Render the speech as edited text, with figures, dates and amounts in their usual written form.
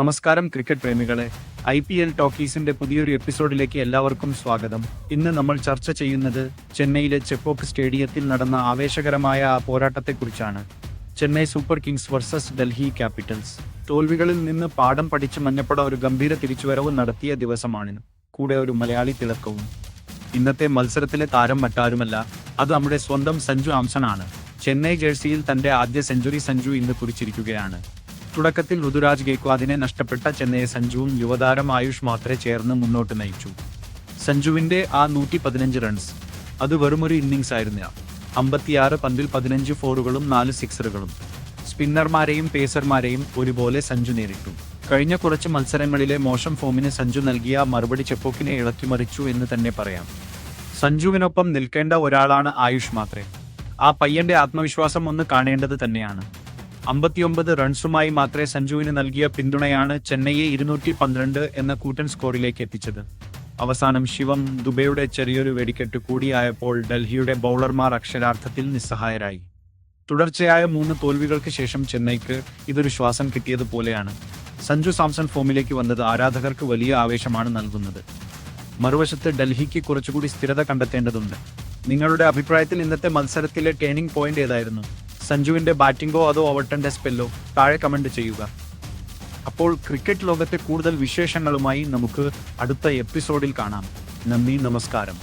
നമസ്കാരം cricket പ്രേമികളെ. IPL ടോക്കീസിന്റെ പുതിയൊരു എപ്പിസോഡിലേക്ക് എല്ലാവർക്കും സ്വാഗതം. ഇന്ന് നമ്മൾ ചർച്ച ചെയ്യുന്നത് ചെന്നൈയിലെ ചെപ്പോക്ക് സ്റ്റേഡിയത്തിൽ നടന്ന ആവേശകരമായ ആ പോരാട്ടത്തെക്കുറിച്ചാണ്. Chennai Super Kings versus Delhi Capitals. തോൽവികളിൽ നിന്ന് പാഠം പഠിച്ച് മഞ്ഞപ്പട ഒരു ഗംഭീര തിരിച്ചുവരവ് നടത്തിയ ദിവസമാണ്. കൂടെ ഒരു മലയാളി തിളക്കവും. ഇന്നത്തെ മത്സരത്തിലെ താരം മറ്റാരുമല്ല, അത് നമ്മുടെ സ്വന്തം സഞ്ജു ആംസൺ ആണ്. ചെന്നൈ ജേഴ്സിയിൽ തന്റെ ആദ്യ സെഞ്ചുറി സഞ്ജു ഇന്ന് കുറിച്ചിരിക്കുകയാണ്. തുടക്കത്തിൽ ഋതുരാജ് ഗെയ്ക്വാദിനെ നഷ്ടപ്പെട്ട ചെന്നൈയെ സഞ്ജുവും യുവതാരം ആയുഷ് മാത്രേ ചേർന്ന് മുന്നോട്ട് നയിച്ചു. സഞ്ജുവിന്റെ ആ 115 റൺസ്, അത് വെറുമൊരു ഇന്നിംഗ്സ് ആയിരുന്നില്ല. 56 പന്തിൽ 15 ഫോറുകളും 4 സിക്സറുകളും. സ്പിന്നർമാരെയും പേസർമാരെയും ഒരുപോലെ സഞ്ജു നേരിട്ടു. കഴിഞ്ഞ കുറച്ച് മത്സരങ്ങളിലെ മോശം ഫോമിന് സഞ്ജു നൽകിയ മറുപടി ചെപ്പോക്കിനെ ഇളക്കിമറിച്ചു എന്ന് തന്നെ പറയാം. സഞ്ജുവിനൊപ്പം നിൽക്കേണ്ട ഒരാളാണ് ആയുഷ് മാത്രേ. ആ പയ്യന്റെ ആത്മവിശ്വാസം ഒന്ന് കാണേണ്ടത് തന്നെയാണ്. 59 റൺസുമായി മാത്രമേ സഞ്ജുവിന് നൽകിയ പിന്തുണയാണ് ചെന്നൈയെ 212 എന്ന കൂറ്റൻ സ്കോറിലേക്ക് എത്തിച്ചത്. അവസാനം ശിവം ദുബെയുടെ ചെറിയൊരു വെടിക്കെട്ട് കൂടിയായപ്പോൾ ഡൽഹിയുടെ ബൗളർമാർ അക്ഷരാർത്ഥത്തിൽ നിസ്സഹായരായി. തുടർച്ചയായ 3 തോൽവികൾക്ക് ശേഷം ചെന്നൈക്ക് ഇതൊരു ശ്വാസം കിട്ടിയതുപോലെയാണ്. സഞ്ജു സാംസൺ ഫോമിലേക്ക് വന്നത് ആരാധകർക്ക് വലിയ ആവേശമാണ് നൽകുന്നത്. മറുവശത്ത് ഡൽഹിക്ക് കുറച്ചുകൂടി സ്ഥിരത കണ്ടെത്തേണ്ടതുണ്ട്. നിങ്ങളുടെ അഭിപ്രായത്തിൽ ഇന്നത്തെ മത്സരത്തിലെ ടേണിംഗ് പോയിന്റ് ഏതായിരുന്നു? സഞ്ജുവിന്റെ ബാറ്റിംഗോ അതോ ഓവർട്ടന്റെ സ്പെല്ലോ? താഴെ കമന്റ് ചെയ്യുക. അപ്പോൾ ക്രിക്കറ്റ് ലോകത്തെ കൂടുതൽ വിശേഷങ്ങളുമായി നമുക്ക് അടുത്ത എപ്പിസോഡിൽ കാണാം. നന്ദി, നമസ്കാരം.